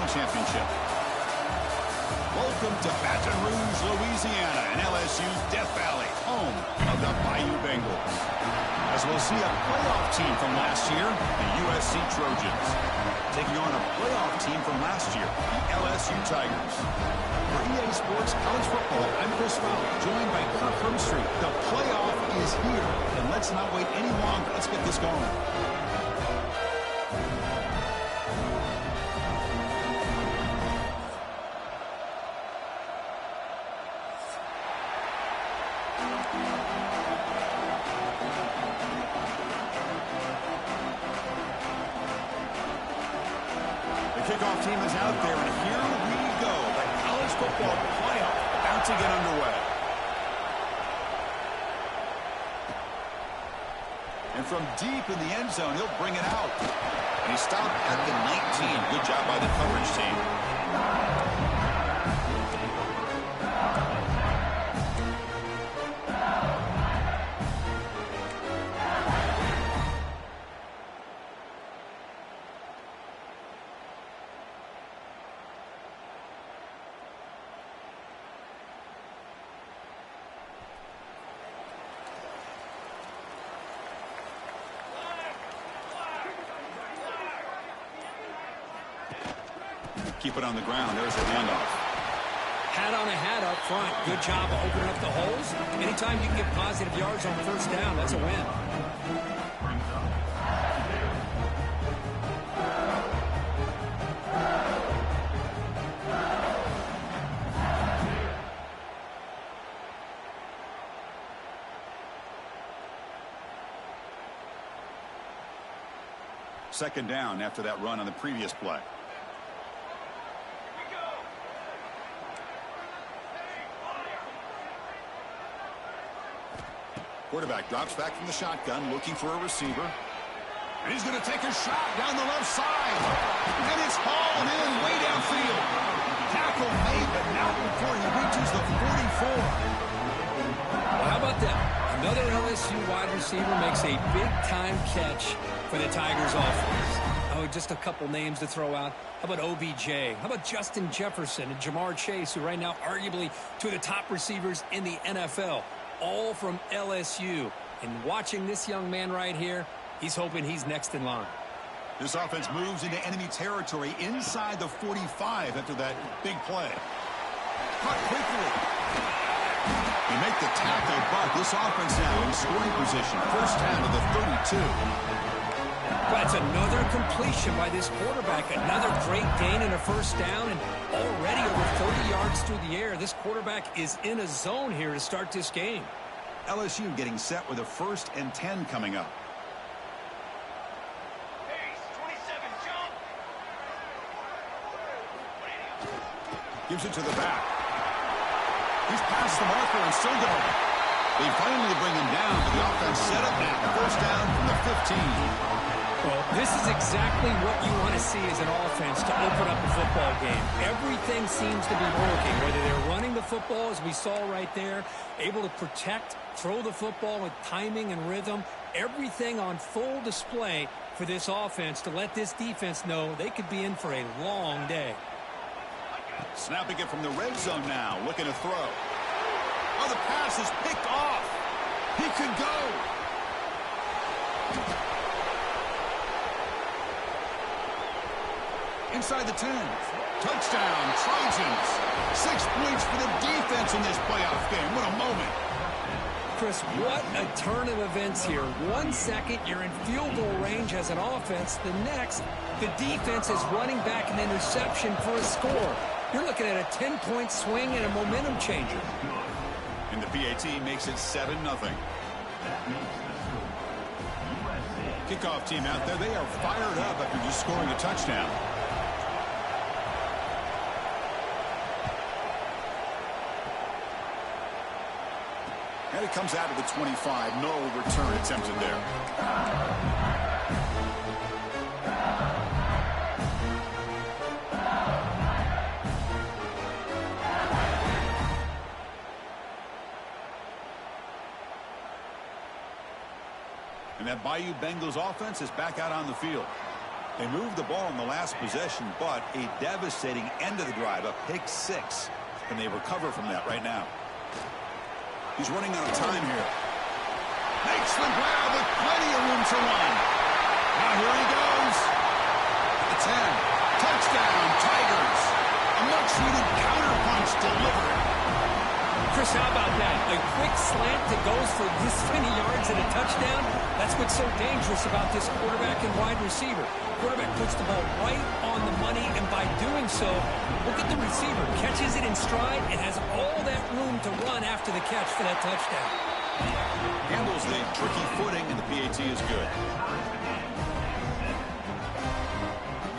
championship. Welcome to Baton Rouge, Louisiana, and LSU's Death Valley, home of the Bayou Bengals. As we'll see a playoff team from last year, the USC Trojans, taking on a playoff team from last year, the LSU Tigers. For EA Sports College Football, I'm Chris Fowler, joined by Kirk Hermstreet. The playoff is here, and let's not wait any longer. Let's get this going. Kickoff team is out there, and here we go. The college football playoff about to get underway. And from deep in the end zone, he'll bring it out. And he stopped at the 19. Good job by the coverage team. Keep it on the ground. There's a handoff. Hat on a hat up front. Good job of opening up the holes. Anytime you can get positive yards on first down, that's a win. Second down after that run on the previous play. Quarterback drops back from the shotgun, looking for a receiver. And he's going to take a shot down the left side. And it's hauled in way downfield. Tackle made, but not before he reaches the 44. Well, how about that? Another LSU wide receiver makes a big-time catch for the Tigers offense. Oh, just a couple names to throw out. How about OBJ? How about Justin Jefferson and Jamar Chase, who right now arguably two of the top receivers in the NFL? All from LSU. And watching this young man right here, he's hoping he's next in line. This offense moves into enemy territory inside the 45 after that big play. Caught quickly. They make the tackle, but this offense now in scoring position. First down to the 32. That's another completion by this quarterback. Another great gain and a first down, and already over 30 yards through the air. This quarterback is in a zone here to start this game. LSU getting set with a 1st and 10 coming up. Gives it to the back. He's past the marker and still going. They finally bring him down, but the offense set up now. First down from the 15. Well, this is exactly what you want to see as an offense to open up a football game. Everything seems to be working, whether they're running the football, as we saw right there, able to protect, throw the football with timing and rhythm. Everything on full display for this offense to let this defense know they could be in for a long day. Snapping it from the red zone now, looking to throw. Oh, the pass is picked off. He could go. Inside the 10. Touchdown, Trojans. 6 points for the defense in this playoff game. What a moment. Chris, what a turn of events here. 1 second, you're in field goal range as an offense. The next, the defense is running back an interception for a score. You're looking at a 10-point swing and a momentum changer. And the PAT makes it 7-0. Kickoff team out there, they are fired up after just scoring a touchdown. And it comes out of the 25. No return attempted there. And that Bayou Bengals offense is back out on the field. They moved the ball in the last possession, but a devastating end of the drive, a pick 6. And they recover from that right now. He's running out of time here. Makes the grab with plenty of room to run. Now here he goes. The 10. Touchdown, Tigers. A much-needed counterpunch delivered. Chris, how about that? A quick slant that goes for this many yards and a touchdown. That's what's so dangerous about this quarterback and wide receiver. Quarterback puts the ball right on the money, and by doing so, look at the receiver. Catches it in stride and has all that room to run after the catch for that touchdown. Handles the tricky footing, and the PAT is good.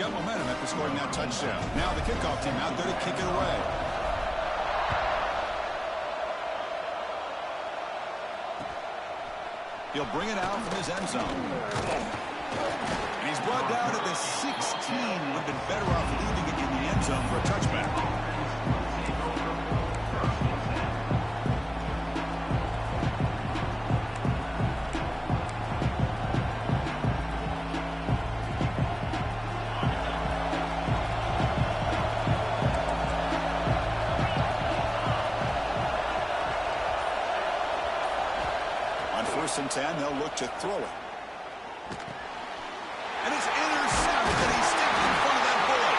Got momentum after scoring that touchdown. Now the kickoff team out there to kick it away. He'll bring it out from his end zone. And he's brought down at the 16. Would have been better off leaving it in the end zone for a touchback. And 10, they'll look to throw it. And it's intercepted, and he stepped in front of that bullet.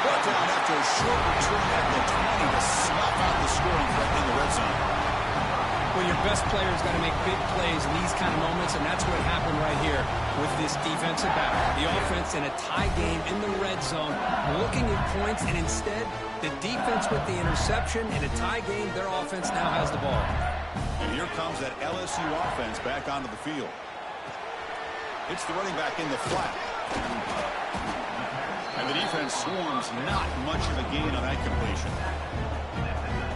Brought down after a short return at the 20 to snuff out the scoring threat in the red zone. Well, your best player's got to make big plays in these kind of moments, and that's what happened right here with this defensive back. The offense in a tie game in the red zone, looking at points, and instead, the defense with the interception. In a tie game, their offense now has the ball. And here comes that LSU offense back onto the field. It's the running back in the flat. And the defense swarms, not much of a gain on that completion.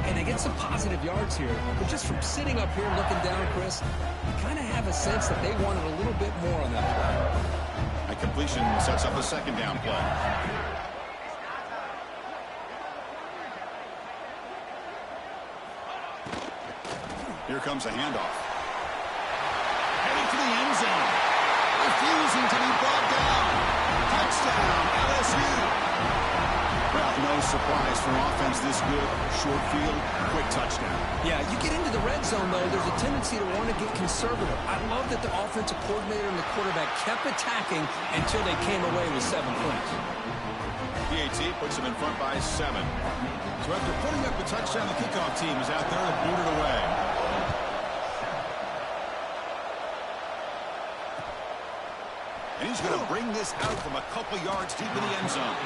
And they get some positive yards here. But just from sitting up here looking down, Chris, you kind of have a sense that they wanted a little bit more on that play. That completion sets up a second down play. Here comes a handoff. Heading to the end zone. Refusing to be brought down. Touchdown, LSU. Well, no surprise for offense this good. Short field, quick touchdown. Yeah, you get into the red zone, though, there's a tendency to want to get conservative. I love that the offensive coordinator and the quarterback kept attacking until they came away with 7 points. PAT puts them in front by 7. So after putting up the touchdown, the kickoff team is out there to boot it away. And he's going to bring this out from a couple yards deep in the end zone.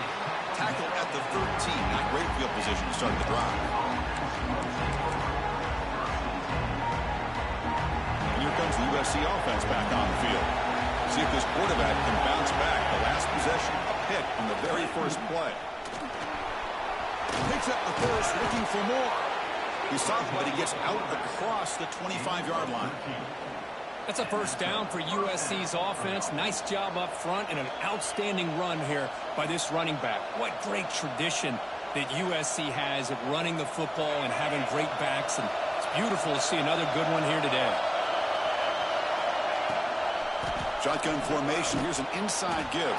Tackle at the 13. Not great field position to start the drive. And here comes the USC offense back on the field. See if this quarterback can bounce back. The last possession, a pick on the very first play. Picks up the first, looking for more. He stopped, but he gets out across the 25-yard line. That's a first down for USC's offense. Nice job up front and an outstanding run here by this running back. What great tradition that USC has of running the football and having great backs. And it's beautiful to see another good one here today. Shotgun formation. Here's an inside give.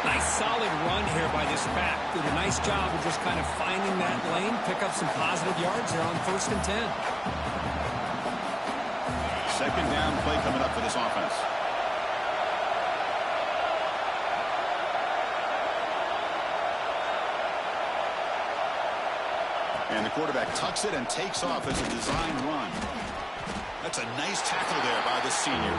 Nice solid run here by this back. Did a nice job of just kind of finding that lane, pick up some positive yards here on 1st and 10. Second down play coming up for this offense. And the quarterback tucks it and takes off as a designed run. That's a nice tackle there by the senior.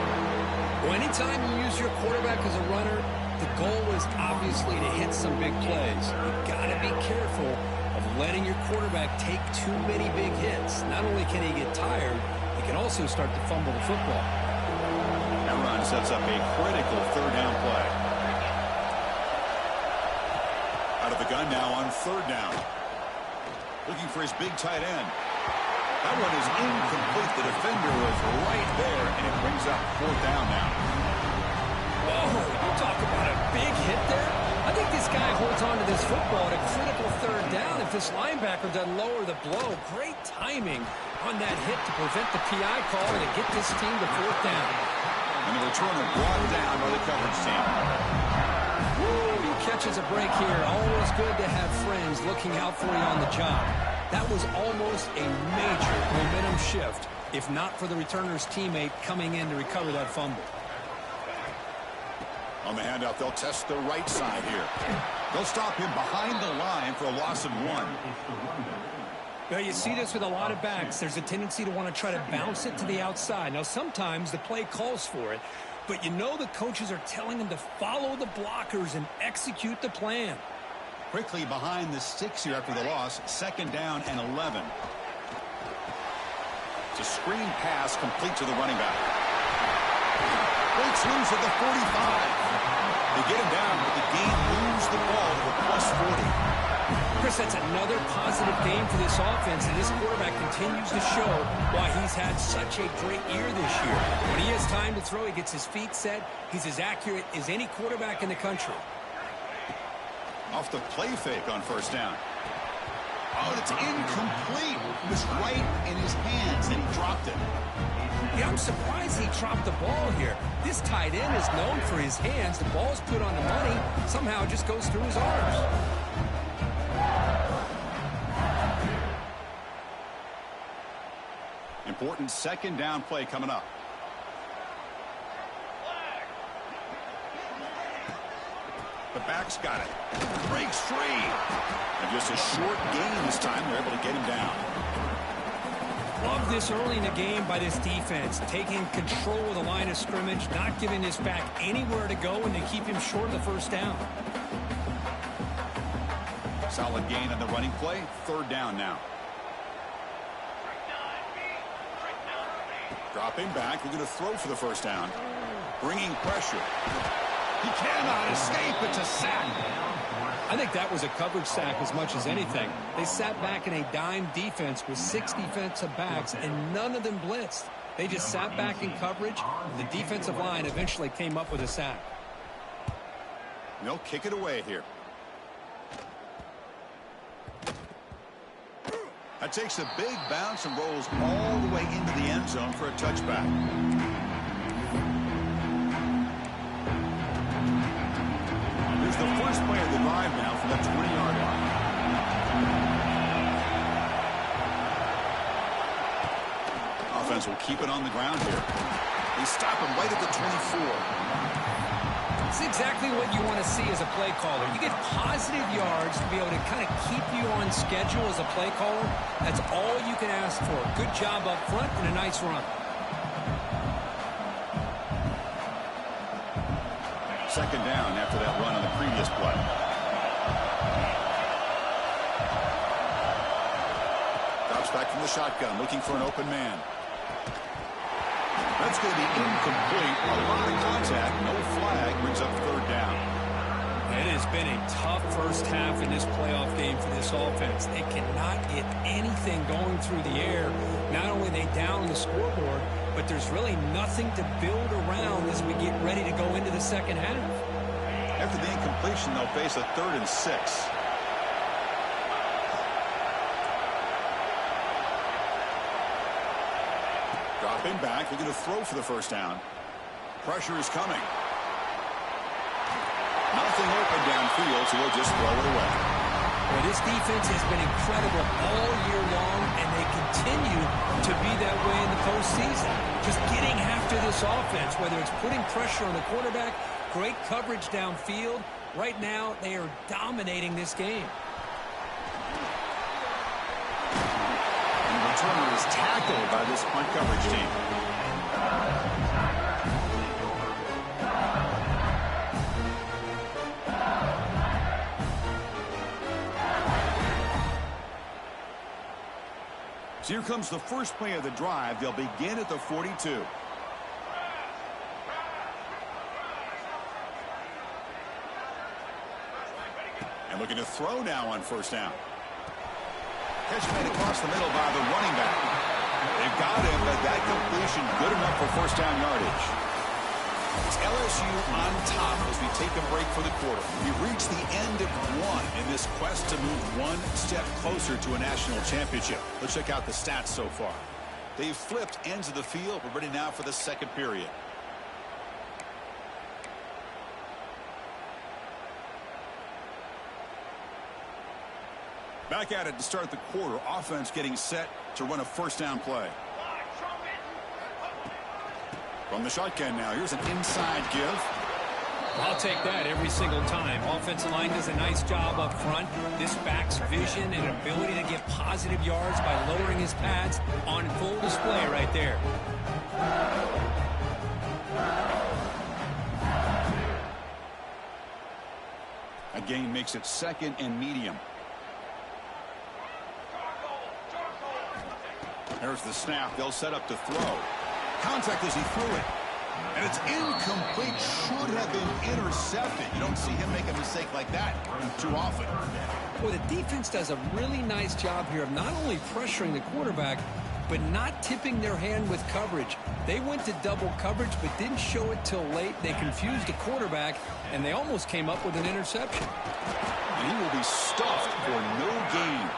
Well, anytime you use your quarterback as a runner, the goal is obviously to hit some big plays. You've got to be careful of letting your quarterback take too many big hits. Not only can he get tired, he can also start to fumble the football. That run sets up a critical third down play. Out of the gun now on 3rd down. Looking for his big tight end. That one is incomplete. The defender was right there, and it brings up 4th down now. Oh, you talk about a big hit there. I think this guy holds on to this football at a critical 3rd down if this linebacker doesn't lower the blow. Great timing on that hit to prevent the PI call and to get this team to 4th down. And the returner brought down by the coverage team. catches a break here. Always good to have friends looking out for you on the job. That was almost a major momentum shift, if not for the returner's teammate coming in to recover that fumble. On the handoff, they'll test the right side here. They'll stop him behind the line for a loss of 1. Now, you see this with a lot of backs. There's a tendency to want to try to bounce it to the outside. Now, sometimes the play calls for it, but you know the coaches are telling them to follow the blockers and execute the plan. Quickly behind the 6 here after the loss. 2nd down and 11. It's a screen pass complete to the running back. Breaks loose at the 45. They get him down, but the game moves the ball to the +40. Chris, that's another positive game for this offense, and this quarterback continues to show why he's had such a great year this year. When he has time to throw, he gets his feet set. He's as accurate as any quarterback in the country. Off the play fake on 1st down. Oh, it's incomplete. It was right in his hands, and he dropped it. Yeah, I'm surprised he dropped the ball here. This tight end is known for his hands. The ball's put on the money. Somehow it just goes through his arms. Important 2nd down play coming up. The back's got it. Breaks free. And just a short gain this time. They're able to get him down. Love this early in the game by this defense. Taking control of the line of scrimmage, not giving this back anywhere to go, and they keep him short of the 1st down. Solid gain on the running play. 3rd down now. Dropping back. We're going to throw for the 1st down. Bringing pressure. He cannot escape. It's a sack. I think that was a coverage sack as much as anything. They sat back in a dime defense with 6 defensive backs, and none of them blitzed. They just sat back in coverage. The defensive line eventually came up with a sack. They'll kick it away here. That takes a big bounce and rolls all the way into the end zone for a touchback. Here's the first play of the drive now from the 20-yard line. Offense will keep it on the ground here. They stop him right at the 24. It's exactly what you want to see as a play caller. You get positive yards to be able to kind of keep you on schedule as a play caller. That's all you can ask for. Good job up front and a nice run. 2nd down after that run on the previous play. Drops back from the shotgun, looking for an open man. That's going to be incomplete. A lot of contact, no flag, brings up 3rd down. It has been a tough first half in this playoff game for this offense. They cannot get anything going through the air. Not only are they down the scoreboard, but there's really nothing to build around as we get ready to go into the 2nd half. After the incompletion, they'll face a 3rd and 6. Dropping back, they're going to throw for the 1st down. Pressure is coming. Nothing open downfield, so they'll just throw it away. Well, this defense has been incredible all year long, and they continue to be that way in the postseason. Just getting after this offense, whether it's putting pressure on the quarterback, great coverage downfield. Right now, they are dominating this game. And the returner is tackled by this punt coverage team. So here comes the first play of the drive. They'll begin at the 42. And looking to throw now on 1st down. Catch made across the middle by the running back. They've got him, but that completion good enough for 1st down yardage. It's LSU on top as we take a break for the quarter. We've reached the end of one in this quest to move one step closer to a national championship. Let's check out the stats so far. They've flipped ends of the field. We're ready now for the 2nd period. Back at it to start the quarter. Offense getting set to run a first down play. From the shotgun now. Here's an inside give. I'll take that every single time. Offensive line does a nice job up front. This back's vision and ability to get positive yards by lowering his pads on full display right there. A gain makes it second and medium. There's the snap. They'll set up to throw. Contact as he threw it. And it's incomplete. Should have been intercepted. You don't see him make a mistake like that too often. Well, the defense does a really nice job here of not only pressuring the quarterback, but not tipping their hand with coverage. They went to double coverage, but didn't show it till late. They confused the quarterback, and they almost came up with an interception. And he will be stuffed for no gain.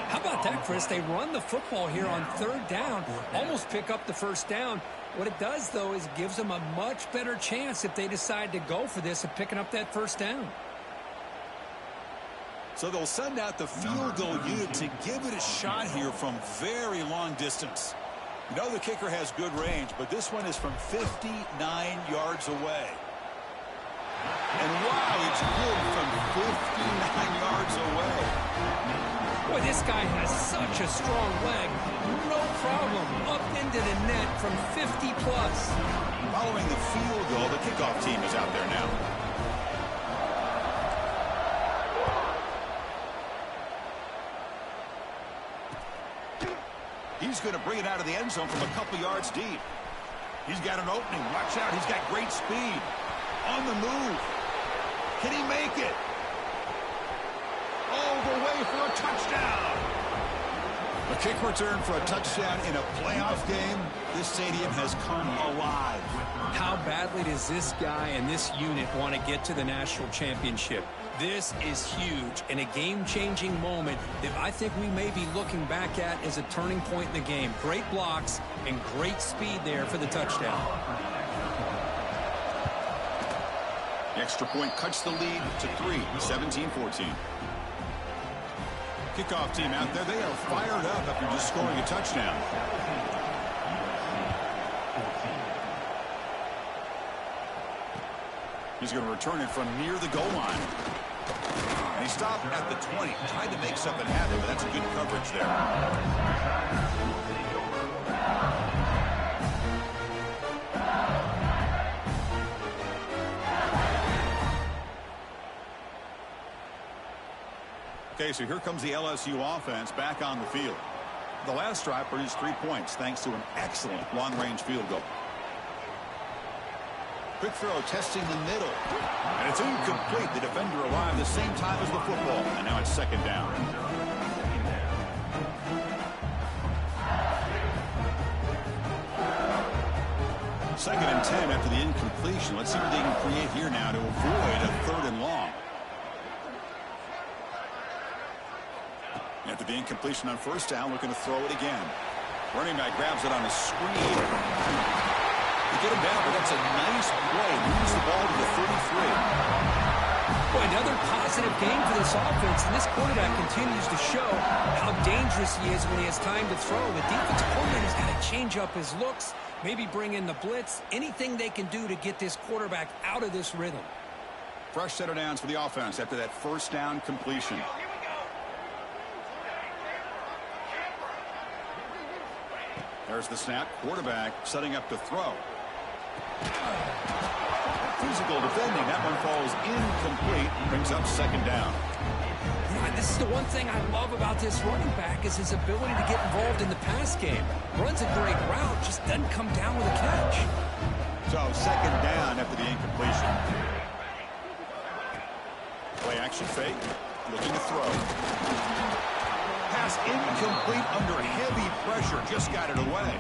How about that, Chris? They run the football here on third down, almost pick up the first down. What it does, though, is it gives them a much better chance if they decide to go for this of picking up that first down. So they'll send out the field goal unit to give it a shot here from very long distance. You know the kicker has good range, but this one is from 59 yards away. And wow, it's good from 59 yards away. Boy, this guy has such a strong leg. No problem. Up into the net from 50 plus. Following the field goal, the kickoff team is out there now. He's going to bring it out of the end zone from a couple yards deep. He's got an opening. Watch out. He's got great speed. On the move. Can he make it? All the way for a touchdown. A kick return for a touchdown in a playoff game. This stadium has come alive. How badly does this guy and this unit want to get to the national championship? This is huge and a game-changing moment that I think we may be looking back at as a turning point in the game. Great blocks and great speed there for the touchdown. The extra point cuts the lead to 3, 17-14. Kickoff team out there. They are fired up after just scoring a touchdown. He's going to return it from near the goal line. And he stopped at the 20. Tried to make something happen, but that's good coverage there. Okay, so here comes the LSU offense back on the field. The last drive produced 3 points thanks to an excellent long-range field goal. Quick throw testing the middle. And it's incomplete. The defender arrived the same time as the football. And now it's second down. Second and 10 after the incompletion. Let's see what they can create here now to avoid a third and long. After the incompletion on first down, looking to throw it again. Running back grabs it on a screen. They get him down, but that's a nice play. Moves the ball to the 33. Boy, another positive game for this offense, and this quarterback continues to show how dangerous he is when he has time to throw. The defensive coordinator's got to change up his looks, maybe bring in the blitz, anything they can do to get this quarterback out of this rhythm. Fresh set of downs for the offense after that first down completion. There's the snap. Quarterback setting up to throw. Physical defending. That one falls incomplete. Brings up second down. Yeah, this is the one thing I love about this running back is his ability to get involved in the pass game. Runs a great route, just doesn't come down with a catch. So second down after the incompletion. Play action fake. Looking to throw. Pass incomplete under heavy pressure. Just got it away.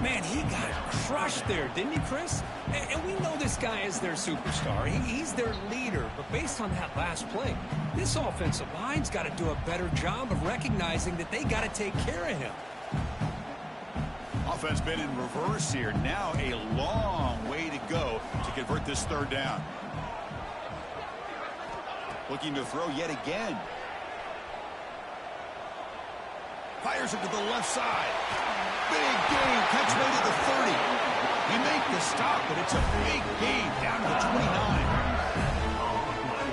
Man, he got crushed there, didn't he, Chris? And we know this guy is their superstar. He's their leader. But based on that last play, this offensive line's got to do a better job of recognizing that they got to take care of him. Offense been in reverse here. Now a long way to go to convert this third down. Looking to throw yet again. Fires it to the left side. Big gain. Catch made to the 30. He make the stop, but it's a big gain down to the 29.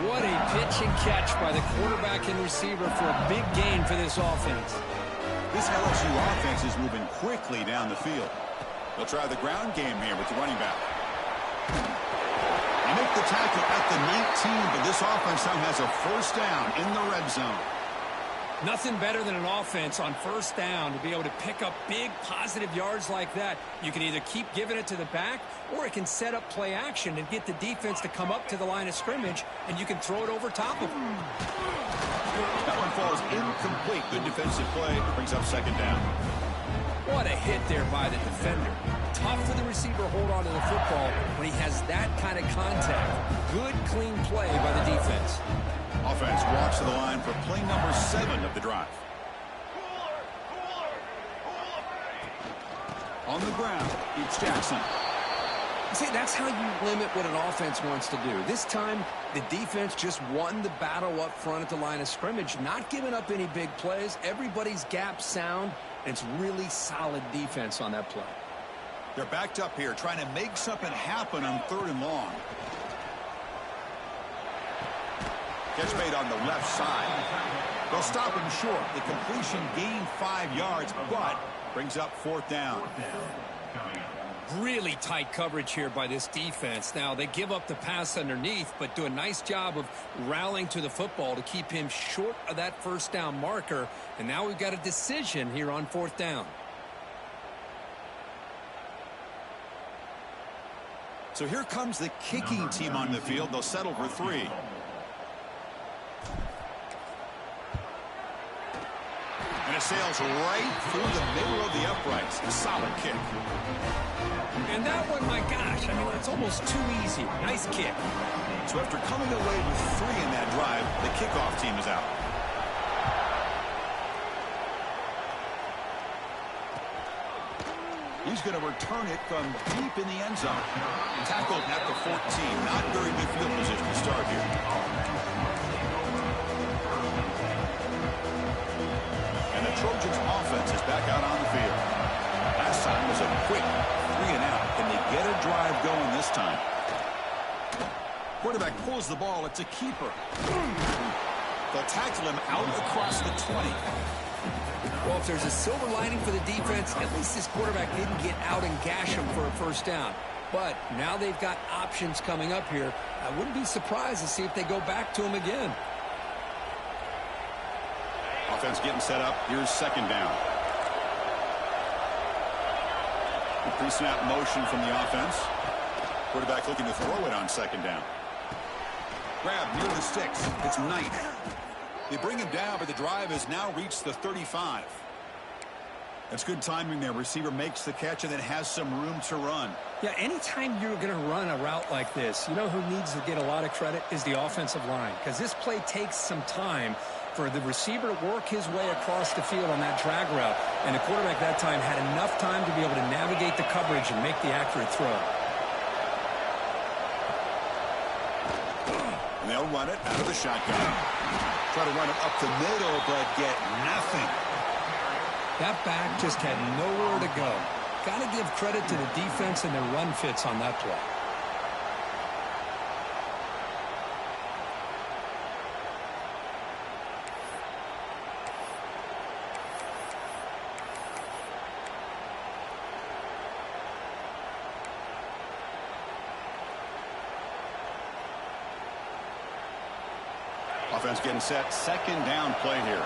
What a pitch and catch by the quarterback and receiver for a big gain for this offense. This LSU offense is moving quickly down the field. They'll try the ground game here with the running back. They make the tackle at the 19, but this offense now has a first down in the red zone. Nothing better than an offense on first down to be able to pick up big positive yards like that. You can either keep giving it to the back, or it can set up play action and get the defense to come up to the line of scrimmage, and you can throw it over top of them. That one falls incomplete. Good defensive play. Brings up second down. What a hit there by the defender. Tough for the receiver to hold on to the football when he has that kind of contact. Good, clean play by the defense. Offense walks to the line for play number 7 of the drive. On the ground, it's Jackson. See, that's how you limit what an offense wants to do. This time, the defense just won the battle up front at the line of scrimmage, not giving up any big plays. Everybody's gap sound, and it's really solid defense on that play. They're backed up here, trying to make something happen on 3rd and long. Catch made on the left side. They'll stop him short. The completion gained 5 yards, but brings up 4th down. Really tight coverage here by this defense. Now, they give up the pass underneath, but do a nice job of rallying to the football to keep him short of that first down marker. And now we've got a decision here on 4th down. So here comes the kicking team on the field. They'll settle for 3. And it sails right through the middle of the uprights. A solid kick. And that one, my gosh, I mean, it's almost too easy. Nice kick. So after coming away with 3 in that drive, the kickoff team is out. He's going to return it from deep in the end zone. Tackled at the 14. Not very good field position to start here. And the Trojans offense is back out on the field. Last time was a quick 3 and out. Can they get a drive going this time? Quarterback pulls the ball. It's a keeper. They'll tackle him out across the 20. Well, if there's a silver lining for the defense, at least this quarterback didn't get out and gash him for a first down. But now they've got options coming up here. I wouldn't be surprised to see if they go back to him again. Offense getting set up. Here's second down. Pre-snap motion from the offense. Quarterback looking to throw it on second down. Grab near the sticks. It's Knight. They bring him down, but the drive has now reached the 35. That's good timing there. Receiver makes the catch and then has some room to run. Yeah, anytime you're going to run a route like this, you know who needs to get a lot of credit is the offensive line, because this play takes some time for the receiver to work his way across the field on that drag route, and the quarterback that time had enough time to be able to navigate the coverage and make the accurate throw. And they'll run it out of the shotgun. Try to run it up the middle, but get nothing. That back just had nowhere to go. Got to give credit to the defense and their run fits on that play. Offense getting set. Second down play here.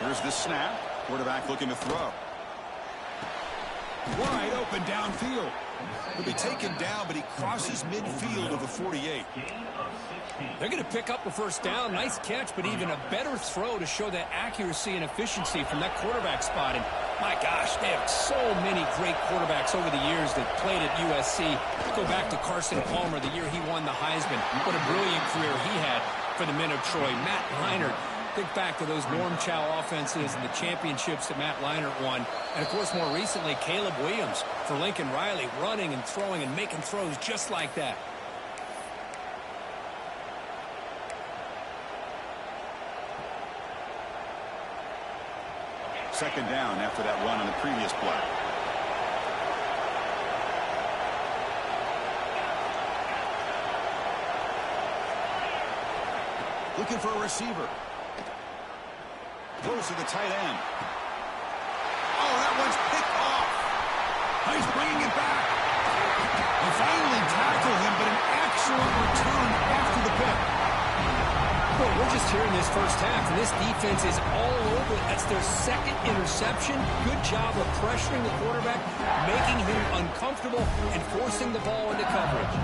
Here's the snap. Quarterback looking to throw. Wide open downfield. He'll be taken down, but he crosses midfield of the 48. They're going to pick up a first down. Nice catch, but even a better throw to show that accuracy and efficiency from that quarterback spot. And my gosh, they have so many great quarterbacks over the years that played at USC. Go back to Carson Palmer the year he won the Heisman. What a brilliant career he had for the men of Troy. Matt Leinart. Think back to those Ncaa offenses and the championships that Matt Leinart won. And, of course, more recently, Caleb Williams for Lincoln Riley, running and throwing and making throws just like that. second down after that run on the previous play. Looking for a receiver. Throws to the tight end. Oh, that one's picked off. He's bringing it back. They finally tackle him, but an excellent return after the pick. Well, we're just here in this first half, and this defense is all over it. That's their second interception. Good job of pressuring the quarterback, making him uncomfortable, and forcing the ball into coverage.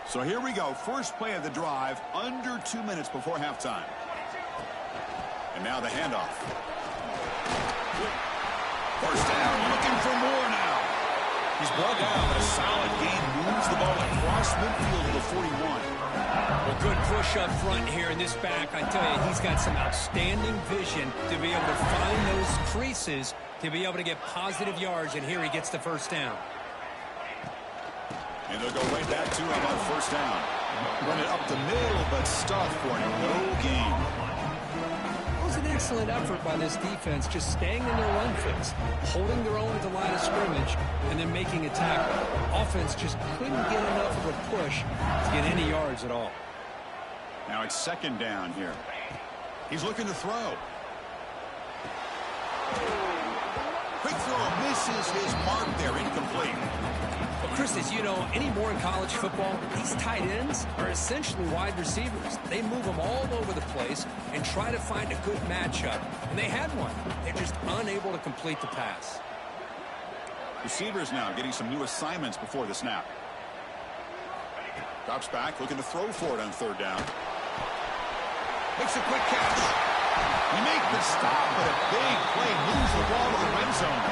So here we go. First play of the drive, under 2 minutes before halftime. And now the handoff. First down, looking for more now. He's brought down, but a solid gain moves the ball across midfield to the 41. Well, good push up front here in this back. I tell you, he's got some outstanding vision to be able to find those creases to be able to get positive yards, and here he gets the first down. And they'll go right back to him on first down. Run it up the middle, but stuffed for no gain. It was an excellent effort by this defense, just staying in their run fits, holding their own at the line of scrimmage, and then making a tackle. Offense just couldn't get enough of a push to get any yards at all. Now it's second down here. He's looking to throw. Quick throw misses his mark there, incomplete. Well, Chris, as you know, anymore in college football, these tight ends are essentially wide receivers. They move them all over the place and try to find a good matchup. And they had one. They're just unable to complete the pass. Receivers now getting some new assignments before the snap. Drops back, looking to throw for it on third down. Makes a quick catch. You make the stop, but a big play moves the ball to the red zone.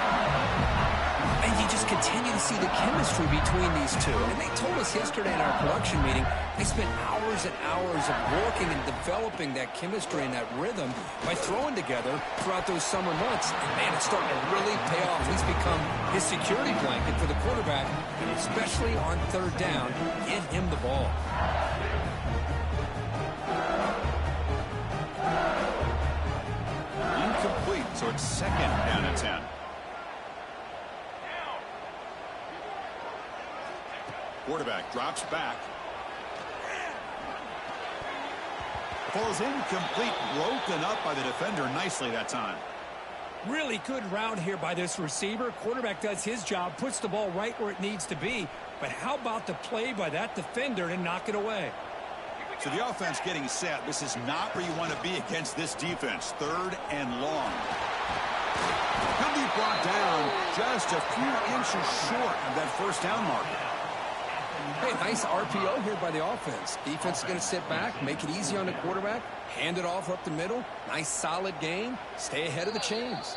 And you just continue to see the chemistry between these two. And they told us yesterday in our production meeting, they spent hours and hours of working and developing that chemistry and that rhythm by throwing together throughout those summer months. And man, it's starting to really pay off. He's become his security blanket for the quarterback, and especially on third down, get him the ball. Incomplete, so it's second down and 10. Quarterback drops back. Falls incomplete, broken up by the defender nicely that time. Really good route here by this receiver. Quarterback does his job, puts the ball right where it needs to be. But how about the play by that defender to knock it away? So the offense getting set. This is not where you want to be against this defense. Third and long. He'll be brought down just a few inches short of that first down marker. Hey, nice RPO here by the offense. Defense is going to sit back, make it easy on the quarterback, hand it off up the middle. Nice solid gain. Stay ahead of the chains.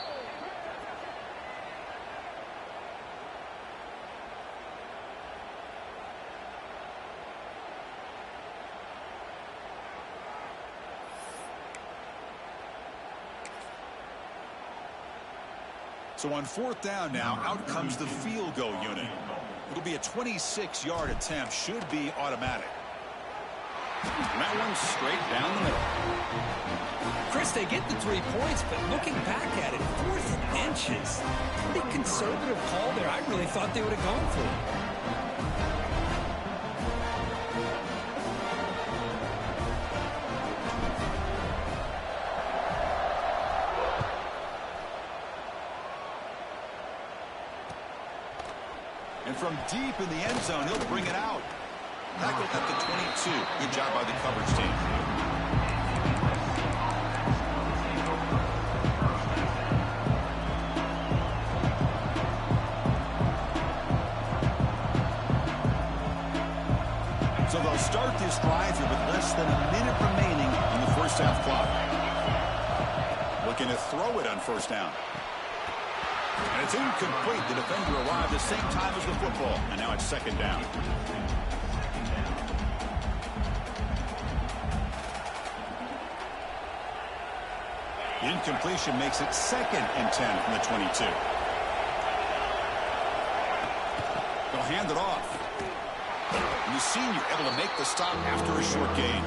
So on fourth down now, out comes the field goal unit. It'll be a 26-yard attempt, should be automatic. And that one's straight down the middle. Chris, they get the 3 points, but looking back at it, 4th and inches. Pretty conservative call there. I really thought they would have gone for it. And from deep in the end zone, he'll bring it out. Tackled at the 22. Good job by the coverage team. So they'll start this drive here with less than a minute remaining on the first half clock. Looking to throw it on first down. And it's incomplete. The defender arrived at the same time as the football. And now it's second down. The incompletion makes it second and 10 from the 22. hand it off. And the senior able to make the stop after a short gain.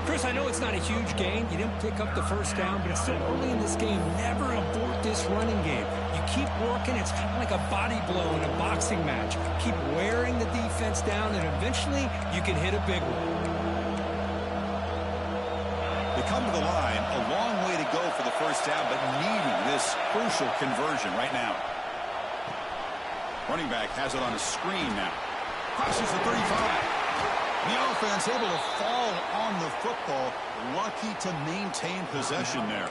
Chris, I know it's not a huge gain. You didn't pick up the first down, but it's still early in this game. Never abort this running game. You keep working. It's kind of like a body blow in a boxing match. Keep wearing the defense down, and eventually you can hit a big one. They come to the line, a long way to go for the first down, but needing this crucial conversion right now. Running back has it on a screen now. Crosses the 35. The offense able to fall on the football. Lucky to maintain possession there.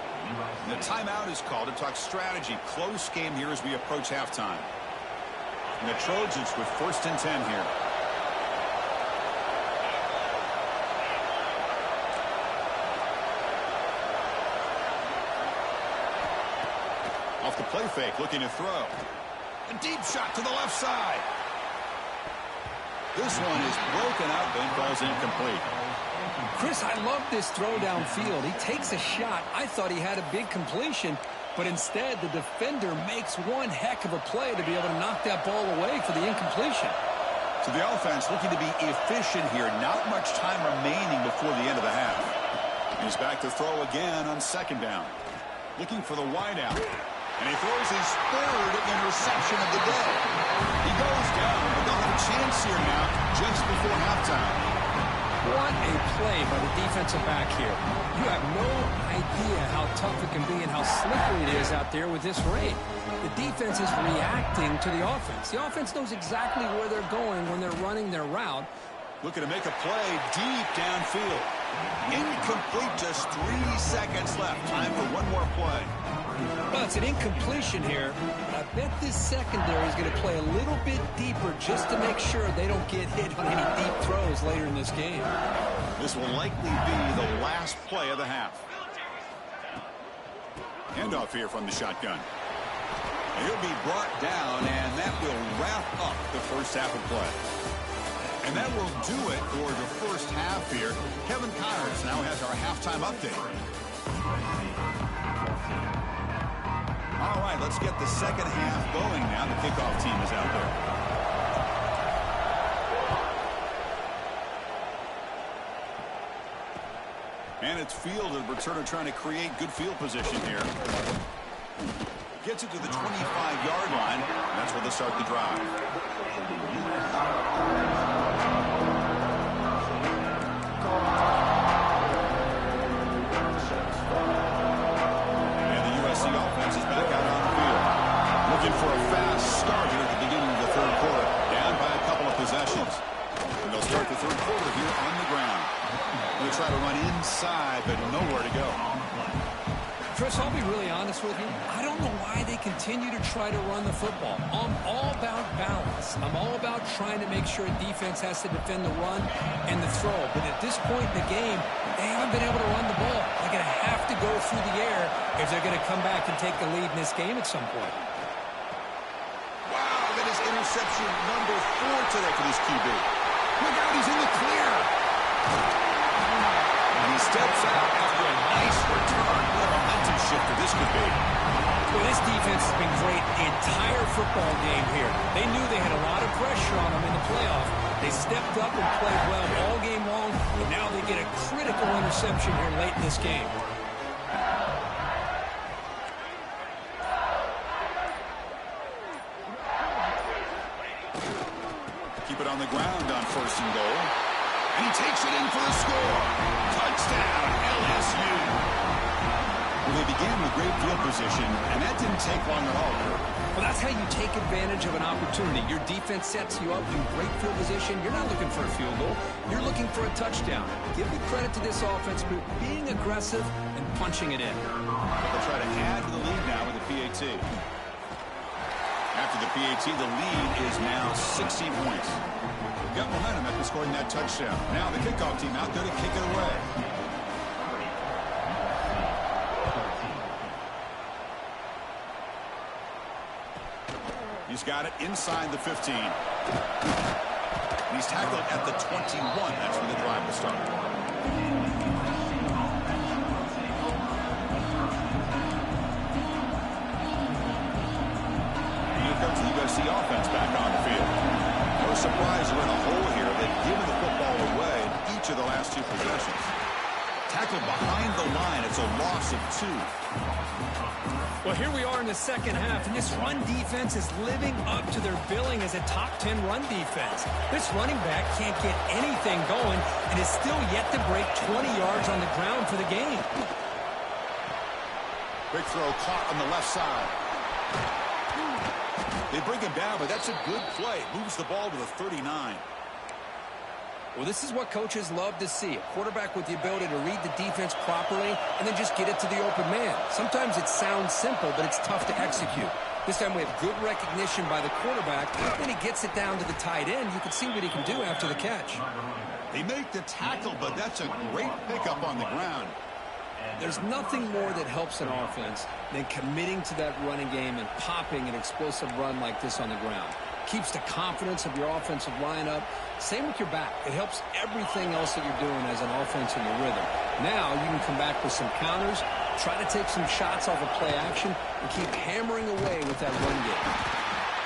And the timeout is called to talk strategy. Close game here as we approach halftime. And the Trojans with 1st and 10 here. Off the play fake, looking to throw. A deep shot to the left side. This one is broken out, then falls incomplete. Chris, I love this throw downfield. He takes a shot. I thought he had a big completion, but instead the defender makes one heck of a play to be able to knock that ball away for the incompletion. So the offense looking to be efficient here. Not much time remaining before the end of the half. He's back to throw again on 2nd down. Looking for the wideout. And he throws his 3rd interception of the day. He goes down, but they'll have a chance here now just before halftime. What a play by the defensive back here. You have no idea how tough it can be and how slippery it is out there with this rain. The defense is reacting to the offense. The offense knows exactly where they're going when they're running their route. Looking to make a play deep downfield. Incomplete, just 3 seconds left. Time for one more play. Well, it's an incompletion here. I bet this secondary is going to play a little bit deeper just to make sure they don't get hit on any deep throws later in this game. This will likely be the last play of the half. Handoff here from the shotgun. And he'll be brought down, and that will wrap up the first half of play. And that will do it for the first half here. Kevin Connors now has our halftime update. All right, let's get the second half going now. The kickoff team is out there. And it's fielded. Returner trying to create good field position here. Gets it to the 25-yard line. That's where they start the drive. Offense is back out on the field. Looking for a fast start here at the beginning of the 3rd quarter. Down by a couple of possessions. And they'll start the 3rd quarter here on the ground. They'll try to run inside, but nowhere to go. Chris, I'll be really honest with you. I don't know why they continue to try to run the football. I'm all about balance. I'm all about trying to make sure defense has to defend the run and the throw. But at this point in the game, they haven't been able to run the ball. They're going to have to go through the air if they're going to come back and take the lead in this game at some point. Wow, that is interception number 4 today for this QB. Look out, he's in the clear. And he steps out after a nice return. What a momentum shifter this could be. Well, this defense has been great the entire football game here. They knew they had a lot of pressure on them in the playoff. They stepped up and played well all game long, and now they get a critical interception here late in this game. Keep it on the ground on 1st and goal. And he takes it in for the score. Touchdown, LSU. Well, they began with great field position, and that didn't take long at all. Well, that's how you take advantage of an opportunity. Your defense sets you up in great field position. You're not looking for a field goal. You're looking for a touchdown. Give the credit to this offense for being aggressive and punching it in. They'll try to add to the lead now with the PAT. After the PAT, the lead is now 16 points. They've got momentum after scoring that touchdown. Now the kickoff team out there to kick it away. He's got it inside the 15. And he's tackled at the 21. That's where the drive will start. And here comes the USC offense back on the field. surprised we're in a hole here. They've given the football away in each of the last 2 possessions. Tackled behind the line. It's a loss of 2. Well, here we are in the second half, and this run defense is living up to their billing as a top 10 run defense. This running back can't get anything going and is still yet to break 20 yards on the ground for the game. Quick throw caught on the left side. They bring him down, but that's a good play. Moves the ball to the 39. Well, this is what coaches love to see. A quarterback with the ability to read the defense properly and then just get it to the open man. Sometimes it sounds simple, but it's tough to execute. This time we have good recognition by the quarterback. Then he gets it down to the tight end. You can see what he can do after the catch. They make the tackle, but that's a great pickup on the ground. There's nothing more that helps an offense than committing to that running game and popping an explosive run like this on the ground. Keeps the confidence of your offensive lineup. Same with your back. It helps everything else that you're doing as an offense in your rhythm. Now you can come back with some counters, try to take some shots off of play action, and keep hammering away with that run game.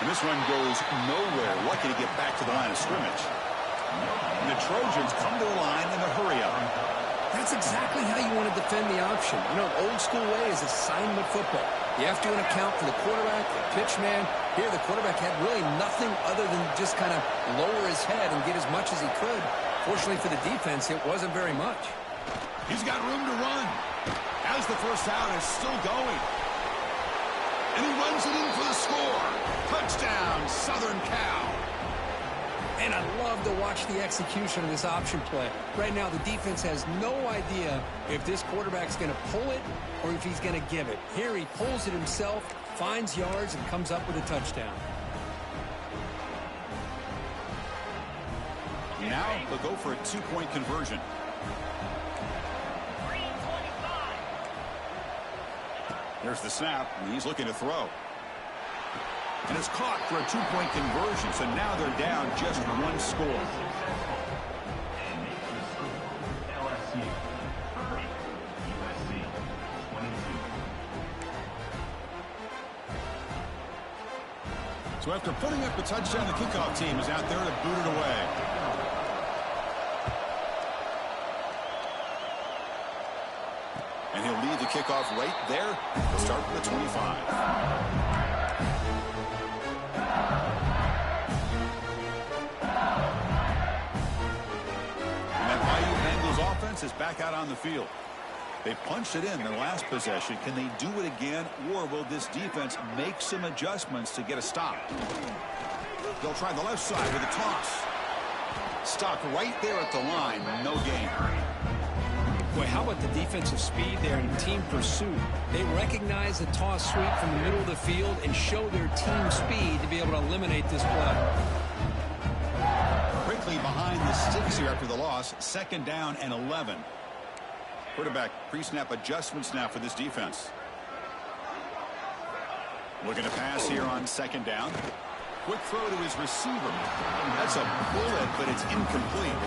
And this run goes nowhere. Lucky to get back to the line of scrimmage. And the Trojans come to the line in a hurry-up. That's exactly how you want to defend the option. You know, an old-school way is assignment football. You have to account for the quarterback, the pitch man. Here, the quarterback had really nothing other than just kind of lower his head and get as much as he could. Fortunately for the defense, it wasn't very much. He's got room to run. As the first down is still going. And he runs it in for the score. Touchdown, Southern Cal. And I love to watch the execution of this option play. Right now, the defense has no idea if this quarterback's going to pull it or if he's going to give it. Here, he pulls it himself, finds yards, and comes up with a touchdown. Now they'll go for a 2-point conversion. There's the snap, and he's looking to throw. And it's caught for a 2-point conversion, so now they're down just 1 score. So after putting up the touchdown, the kickoff team is out there to boot it away. And he'll lead the kickoff right there. He'll start from the 25. Offense is back out on the field. They punched it in their last possession. Can they do it again, or will this defense make some adjustments to get a stop? They'll try the left side with a toss. Stopped right there at the line. No gain. Boy, how about the defensive speed there in team pursuit? They recognize the toss sweep from the middle of the field and show their team speed to be able to eliminate this play. Quickly behind the sticks here after the loss. 2nd down and 11. Quarterback pre-snap adjustments now for this defense. Looking to pass here on 2nd down. Quick throw to his receiver. That's a bullet, but it's incomplete.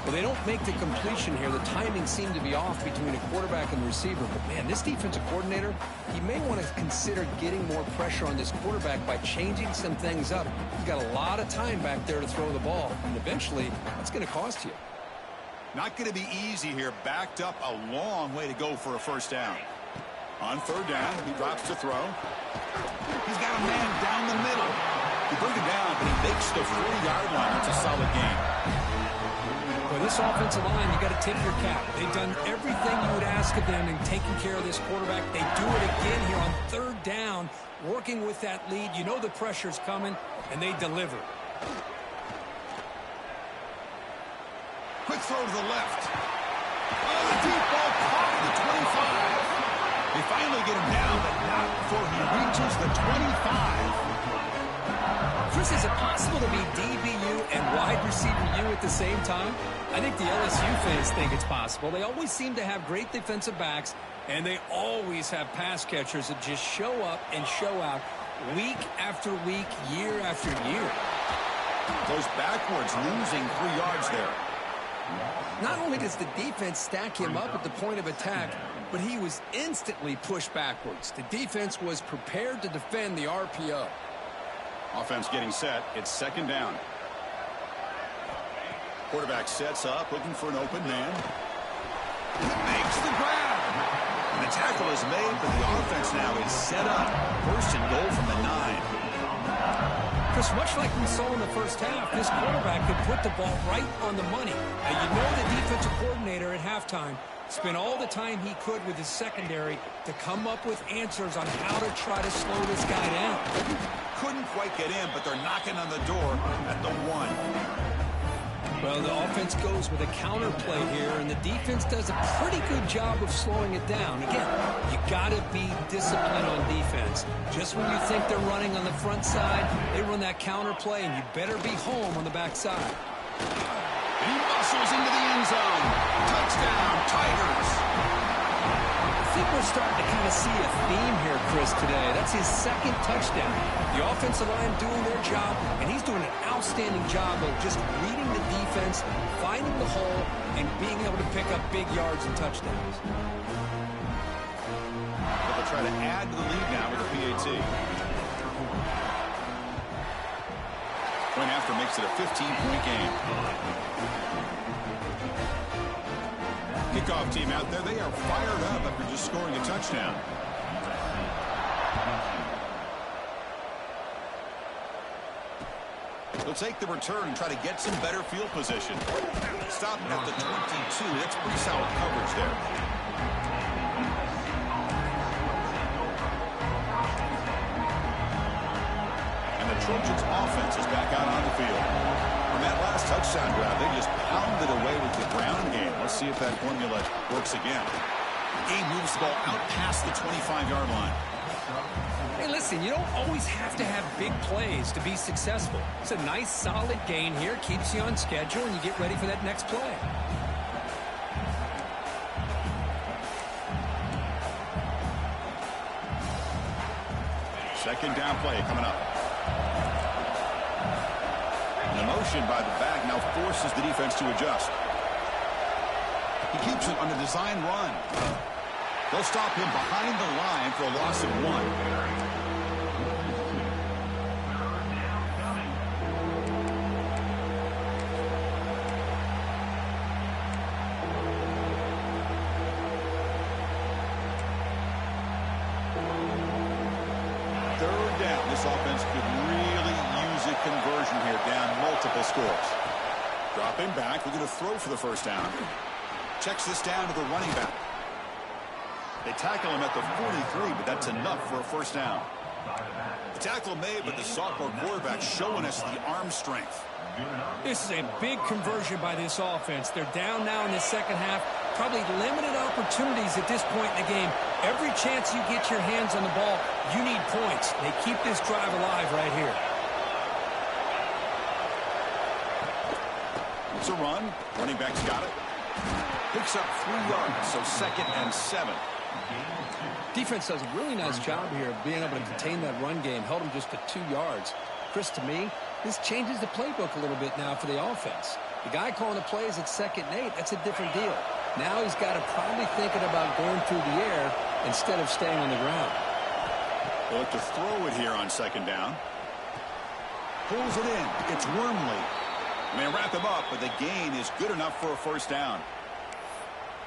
Well, they don't make the completion here. The timing seemed to be off between a quarterback and receiver. But, man, this defensive coordinator, he may want to consider getting more pressure on this quarterback by changing some things up. He's got a lot of time back there to throw the ball. And eventually, that's going to cost you. Not going to be easy here. Backed up a long way to go for a 1st down. On 3rd down, he drops to throw. He's got a man down the middle. He brings him down, but he makes the 40-yard line. It's a solid game. For this offensive line, you got to tip your cap. They've done everything you would ask of them in taking care of this quarterback. They do it again here on 3rd down, working with that lead. You know the pressure's coming, and they deliver. Quick throw to the left. Oh, the deep ball caught at the 25. They finally get him down, but not before he reaches the 25. Chris, is it possible to be DBU and wide receiver U at the same time? I think the LSU fans think it's possible. They always seem to have great defensive backs, and they always have pass catchers that just show up and show out week after week, year after year. Goes backwards, losing 3 yards there. Not only does the defense stack him up at the point of attack, but he was instantly pushed backwards. The defense was prepared to defend the RPO. Offense getting set. It's 2nd down. Quarterback sets up, looking for an open man. He makes the grab. And the tackle is made, but the offense now is set up. First and goal from the 9. Chris, much like we saw in the first half, this quarterback could put the ball right on the money. Now, you know the defensive coordinator at halftime spent all the time he could with his secondary to come up with answers on how to try to slow this guy down. Couldn't quite get in, but they're knocking on the door at the 1. Well, the offense goes with a counter play here, and the defense does a pretty good job of slowing it down. Again, you got to be disciplined on defense. Just when you think they're running on the front side, they run that counter play, and you better be home on the back side. He muscles into the end zone. Touchdown, Tigers. I think we're starting to kind of see a theme here, Chris, today. That's his second touchdown. The offensive line doing their job, and he's doing an outstanding job of just reading the defense, finding the hole, and being able to pick up big yards and touchdowns. But they'll try to add to the lead now with a PAT. Point after makes it a 15-point game. Kickoff team out there, they are fired up after just scoring a touchdown. They'll take the return and try to get some better field position. Stop at the 22. That's pretty solid coverage there. And the Trojans offense is back out on the field. On that last touchdown drive, they just pounded away with the ground game. Let's see if that formula works again. The game moves the ball out past the 25-yard line. Hey, listen, you don't always have to have big plays to be successful. It's a nice, solid gain here. Keeps you on schedule, and you get ready for that next play. Second down play coming up. And the motion by the back now forces the defense to adjust. He keeps it on a design run. They'll stop him behind the line for a loss of 1. Third down. This offense could really use a conversion here, down multiple scores. Dropping back, looking to throw for the first down. Checks this down to the running back. They tackle him at the 43, but that's enough for a first down. The tackle made, but the sophomore quarterback showing us the arm strength. This is a big conversion by this offense. They're down now in the second half. Probably limited opportunities at this point in the game. Every chance you get your hands on the ball, you need points. They keep this drive alive right here. It's a run. Running back's got it. Picks up 3 yards, so 2nd and 7. Defense does a really nice job here of being able to contain that run game. Held them just to 2 yards. Chris, to me, this changes the playbook a little bit now for the offense. The guy calling the plays at 2nd and 8, that's a different deal. Now he's got to probably thinking about going through the air instead of staying on the ground. They'll look to throw it here on 2nd down. Pulls it in. It's Wormley. May wrap him up, but the gain is good enough for a first down.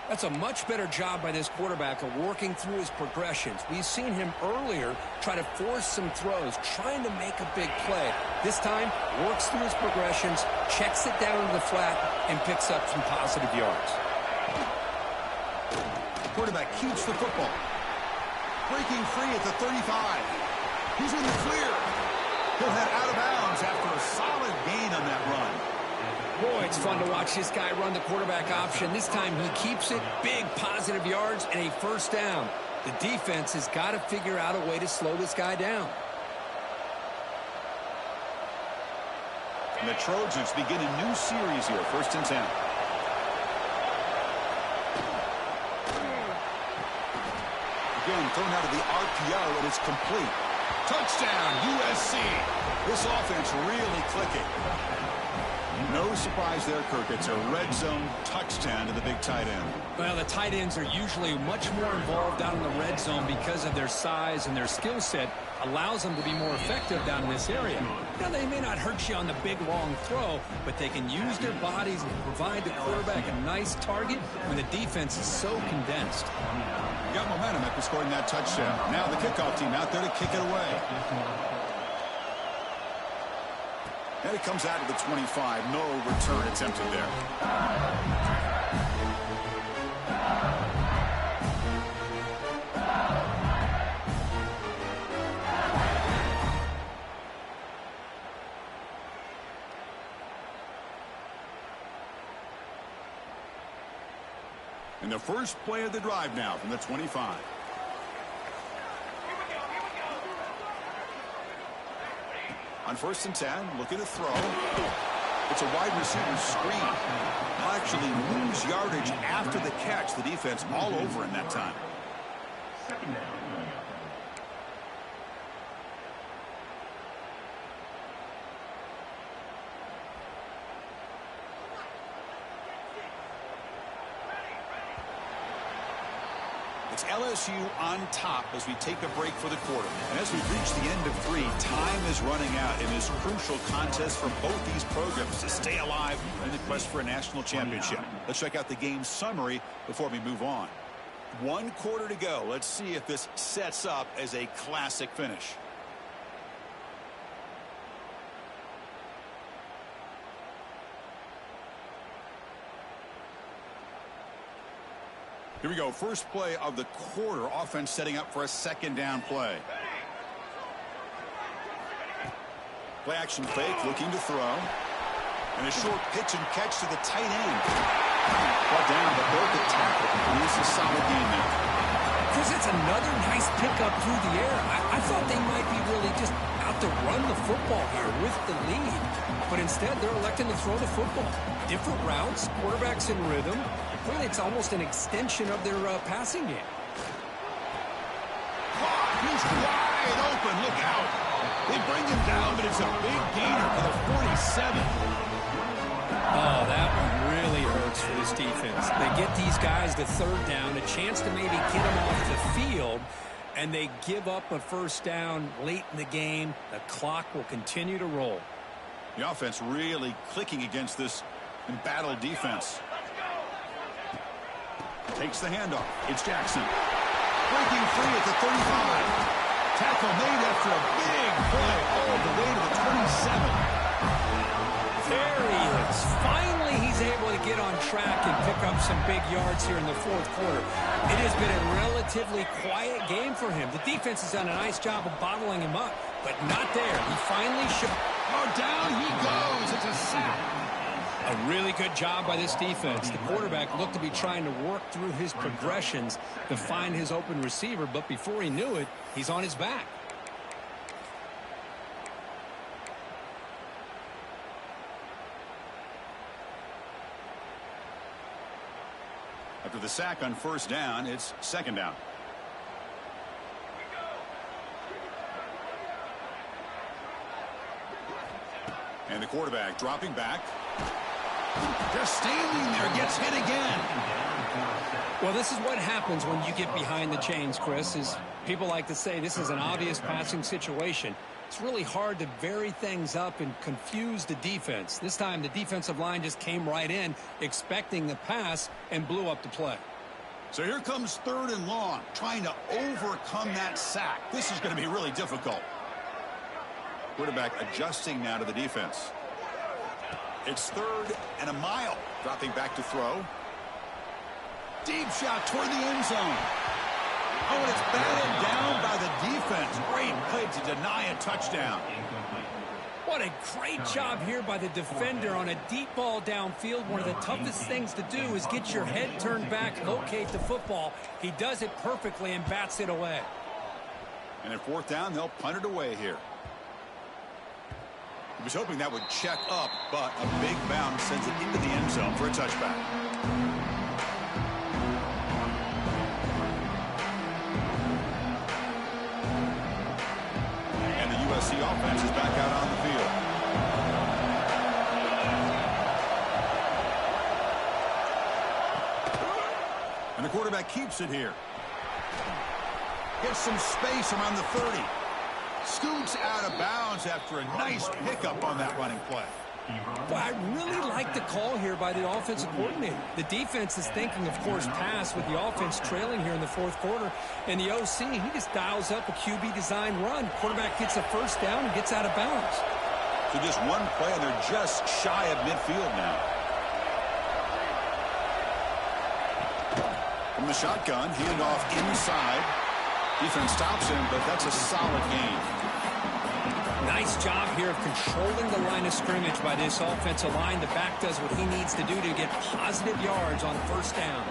That's a much better job by this quarterback of working through his progressions. We've seen him earlier try to force some throws, trying to make a big play. This time, works through his progressions, checks it down to the flat, and picks up some positive yards. Quarterback keeps the football. Breaking free at the 35. He's in the clear. He'll head out of bounds after a solid gain on that run. Boy, it's fun to watch this guy run the quarterback option. This time he keeps it, big positive yards, and a first down. The defense has got to figure out a way to slow this guy down. And the Trojans begin a new series here, 1st and 10. Again, thrown out of the RPO, and it's complete. Touchdown, USC. This offense really clicking. No surprise there, Kirk. It's a red zone touchdown to the big tight end. Well, the tight ends are usually much more involved down in the red zone because of their size and their skill set allows them to be more effective down in this area. Now, they may not hurt you on the big, long throw, but they can use their bodies and provide the quarterback a nice target when the defense is so condensed. Got momentum after scoring that touchdown. Now the kickoff team out there to kick it away. And it comes out to the 25. No return attempted there. And the first play of the drive now from the 25. On 1st and 10, looking to throw. It's a wide receiver screen. He'll actually lose yardage after the catch. The defense all over him that time. Second down. It's LSU on top as we take a break for the quarter. And as we reach the end of 3, time is running out in this crucial contest for both these programs to stay alive in the quest for a national championship. Let's check out the game summary before we move on. 1 quarter to go. Let's see if this sets up as a classic finish. Here we go. First play of the quarter. Offense setting up for a 2nd down play. Play action fake, looking to throw. And a short pitch and catch to the tight end. Brought down, but broke the tackle. And this is a solid game there. Chris, it's another nice pickup through the air. I thought they might be really just out to run the football here with the lead. But instead, they're electing to throw the football. Different routes, quarterbacks in rhythm. Really, it's almost an extension of their passing game. He's wide open. Look out. They bring him down, but it's a big gainer for the 47. Oh, that one really hurts for this defense. They get these guys to 3rd down, a chance to maybe get them off the field, and they give up a 1st down late in the game. The clock will continue to roll. The offense really clicking against this embattled defense. Takes the handoff. It's Jackson. Breaking free at the 35. Tackle made after a big play all the way to the 27. There he is. Finally, he's able to get on track and pick up some big yards here in the 4th quarter. It has been a relatively quiet game for him. The defense has done a nice job of bottling him up, but not there. He finally showed. Oh, down he goes. It's a sack. A really good job by this defense. The quarterback looked to be trying to work through his progressions to find his open receiver, but before he knew it, he's on his back. After the sack on 1st down, it's 2nd down. And the quarterback dropping back. Just standing there, gets hit again. Well, this is what happens when you get behind the chains, Chris, is people like to say this is an obvious passing situation. It's really hard to vary things up and confuse the defense. This time, the defensive line just came right in, expecting the pass, and blew up the play. So here comes 3rd and long, trying to overcome that sack. This is going to be really difficult. Quarterback adjusting now to the defense. It's 3rd and a mile. Dropping back to throw. Deep shot toward the end zone. Oh, and it's batted down by the defense. Great play to deny a touchdown. What a great job here by the defender on a deep ball downfield. One of the toughest things to do is get your head turned back, locate the football. He does it perfectly and bats it away. And at 4th down, they'll punt it away here. He was hoping that would check up, but a big bounce sends it into the end zone for a touchback. And the USC offense is back out on the field. And the quarterback keeps it here. Gets some space around the 30. Scoots out of bounds after a nice pickup on that running play. Well, I really like the call here by the offensive coordinator. The defense is thinking, of course, pass with the offense trailing here in the fourth quarter. And the OC, he just dials up a QB design run. Quarterback gets a first down and gets out of bounds. So just one play, and they're just shy of midfield now. From the shotgun, handoff inside. Defense stops him, but that's a solid gain. Nice job here of controlling the line of scrimmage by this offensive line. The back does what he needs to do to get positive yards on first down.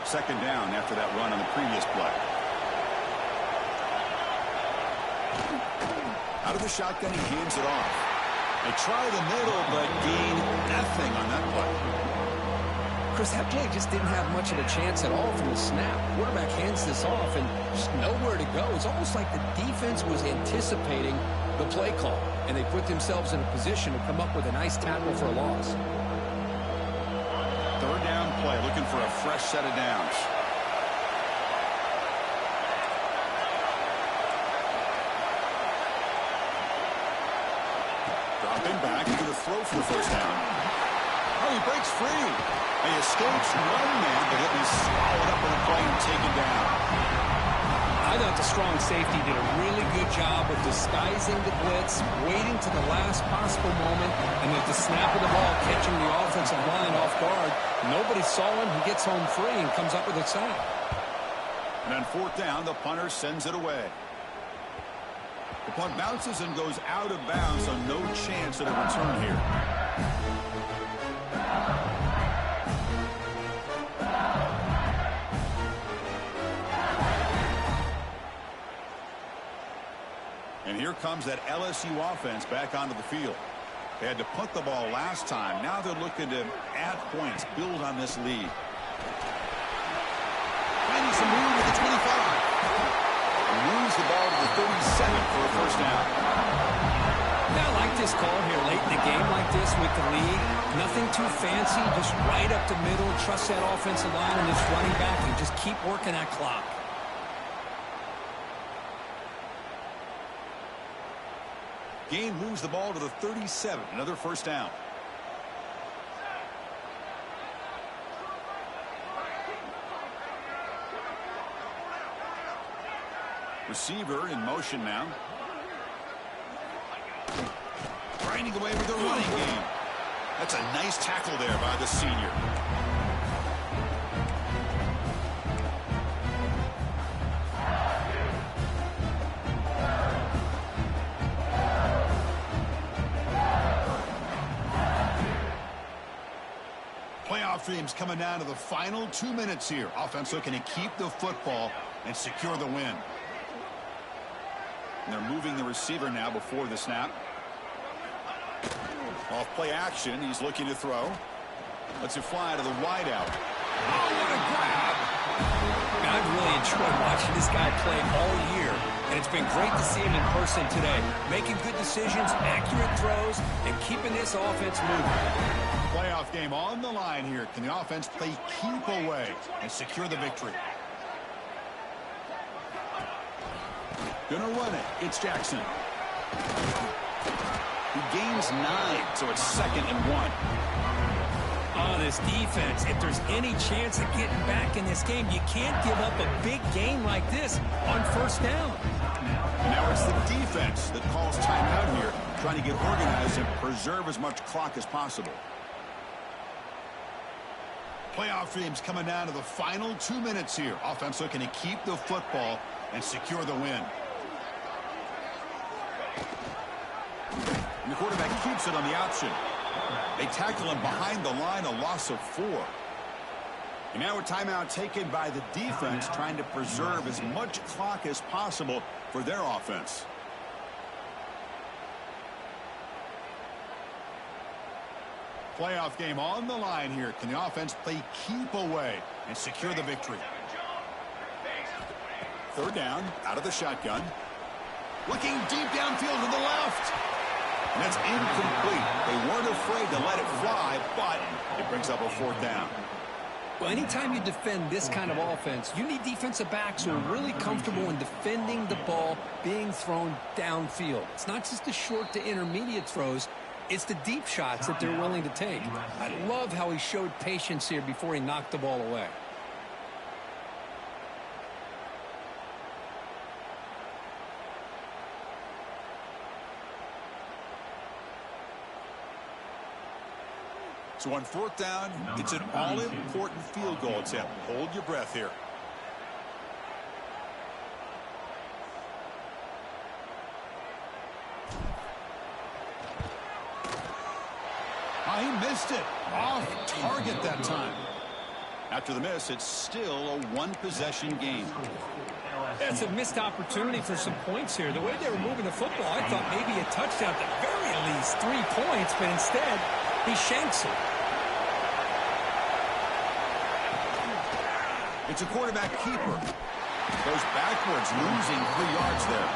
Second down after that run on the previous play. Out of the shotgun, he hands it off. They try the middle, but gain nothing on that play. Chris, that play just didn't have much of a chance at all from the snap. Quarterback hands this off and just nowhere to go. It's almost like the defense was anticipating the play call, and they put themselves in a position to come up with a nice tackle for a loss. Third down play, looking for a fresh set of downs. Dropping back to the throw for the first down. Oh, he breaks free. He escapes one man, but he'll be swallowed up in a play and taken down. I thought the strong safety did a really good job of disguising the blitz, waiting to the last possible moment, and at the snap of the ball, catching the offensive line off guard. Nobody saw him. He gets home free and comes up with a sack. And on fourth down, the punter sends it away. The punt bounces and goes out of bounds, so no chance at a return here. And here comes that LSU offense back onto the field. They had to punt the ball last time. Now they're looking to add points, build on this lead. Finding some room with the 25. And moves the ball to the 37 for a first down. Yeah, I like this call here late in the game like this with the lead. Nothing too fancy, just right up the middle. Trust that offensive line and this running back and just keep working that clock. Gain moves the ball to the 37. Another first down. Receiver in motion now. Grinding away with the running game. That's a nice tackle there by the senior. Playoff dreams coming down to the final 2 minutes here. Offense looking to keep the football and secure the win. And they're moving the receiver now before the snap. Off play action, he's looking to throw. Lets it fly to the wideout. Oh, what a grab! I've really enjoyed watching this guy play all year, and it's been great to see him in person today. Making good decisions, accurate throws, and keeping this offense moving. Playoff game on the line here. Can the offense play keep away and secure the victory? Gonna run it. It's Jackson. He gains 9, so it's 2nd and 1. Oh, this defense, if there's any chance of getting back in this game, you can't give up a big game like this on first down. And now it's the defense that calls timeout here, trying to get organized and preserve as much clock as possible. Playoff dreams coming down to the final 2 minutes here. Offense looking to keep the football and secure the win. And the quarterback keeps it on the option. They tackle him behind the line, a loss of 4. And now a timeout taken by the defense, trying to preserve as much clock as possible for their offense. Playoff game on the line here. Can the offense play keep away and secure the victory? Third down, out of the shotgun. Looking deep downfield to the left. And that's incomplete. They weren't afraid to let it fly, but it brings up a fourth down. Well, anytime you defend this kind of offense, you need defensive backs who are really comfortable in defending the ball being thrown downfield. It's not just the short to intermediate throws. It's the deep shots that they're willing to take. I love how he showed patience here before he knocked the ball away. So on fourth down, it's an all-important field goal attempt. Hold your breath here. Oh, he missed it. Off target that time. After the miss, it's still a one-possession game. That's a missed opportunity for some points here. The way they were moving the football, I thought maybe a touchdown, at the very least 3 points, but instead he shanks it. It's a quarterback keeper. Goes backwards, losing 3 yards there.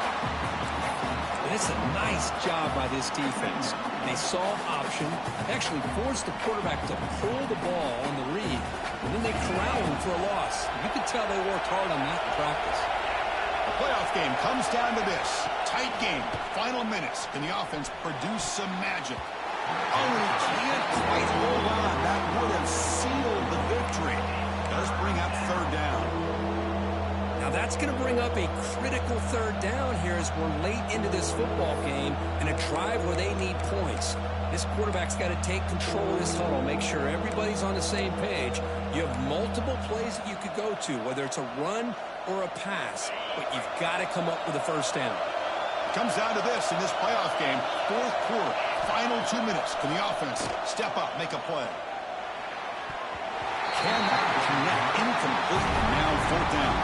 It's a nice job by this defense. They saw option, actually forced the quarterback to pull the ball on the read, and then they corralled him for a loss. You could tell they worked hard on that in practice. The playoff game comes down to this. Tight game. Final minutes. Can the offense produce some magic? Oh, he can't quite hold on. That would have sealed the victory. Does bring up third down. Now that's going to bring up a critical third down here as we're late into this football game and a drive where they need points. This quarterback's got to take control of this huddle, make sure everybody's on the same page. You have multiple plays that you could go to, whether it's a run or a pass, but you've got to come up with a first down. It comes down to this in this playoff game. Fourth quarter, final 2 minutes. Can the offense step up, make a play? Cannot connect, incomplete, and now fourth down.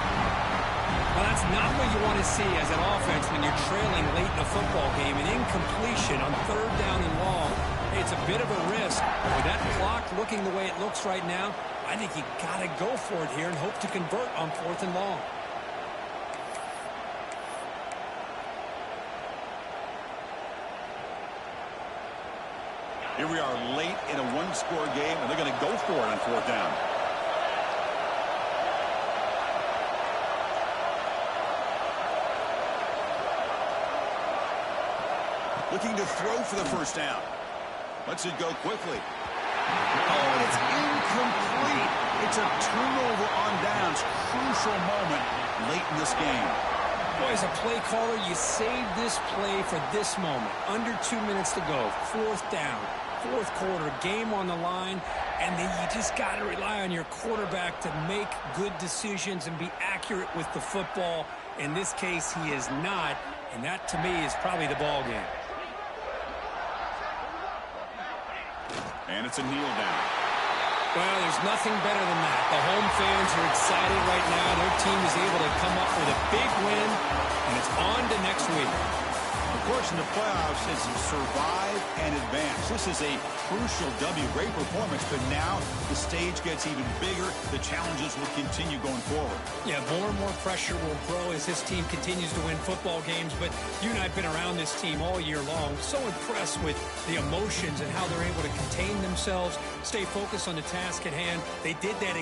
Well, that's not what you want to see as an offense when you're trailing late in a football game. An incompletion on third down and long. It's a bit of a risk. With that clock looking the way it looks right now, I think you got to go for it here and hope to convert on fourth and long. Here we are late in a one-score game, and they're going to go for it on fourth down. Looking to throw for the first down. Lets it go quickly. Oh, and it's incomplete. It's a turnover on downs. Crucial moment late in this game. Boy, as a play caller, you save this play for this moment. Under 2 minutes to go. Fourth down. Fourth quarter. Game on the line. And then you just got to rely on your quarterback to make good decisions and be accurate with the football. In this case, he is not. And that, to me, is probably the ball game. And it's a kneel down. Well, there's nothing better than that. The home fans are excited right now. Their team is able to come up with a big win, and it's on to next week. Of course, in the playoffs, it's survive and advance. This is a crucial W. Great performance, but now the stage gets even bigger. The challenges will continue going forward. Yeah, more and more pressure will grow as this team continues to win football games, but you and I have been around this team all year long. So impressed with the emotions and how they're able to contain themselves, stay focused on the task at hand. They did that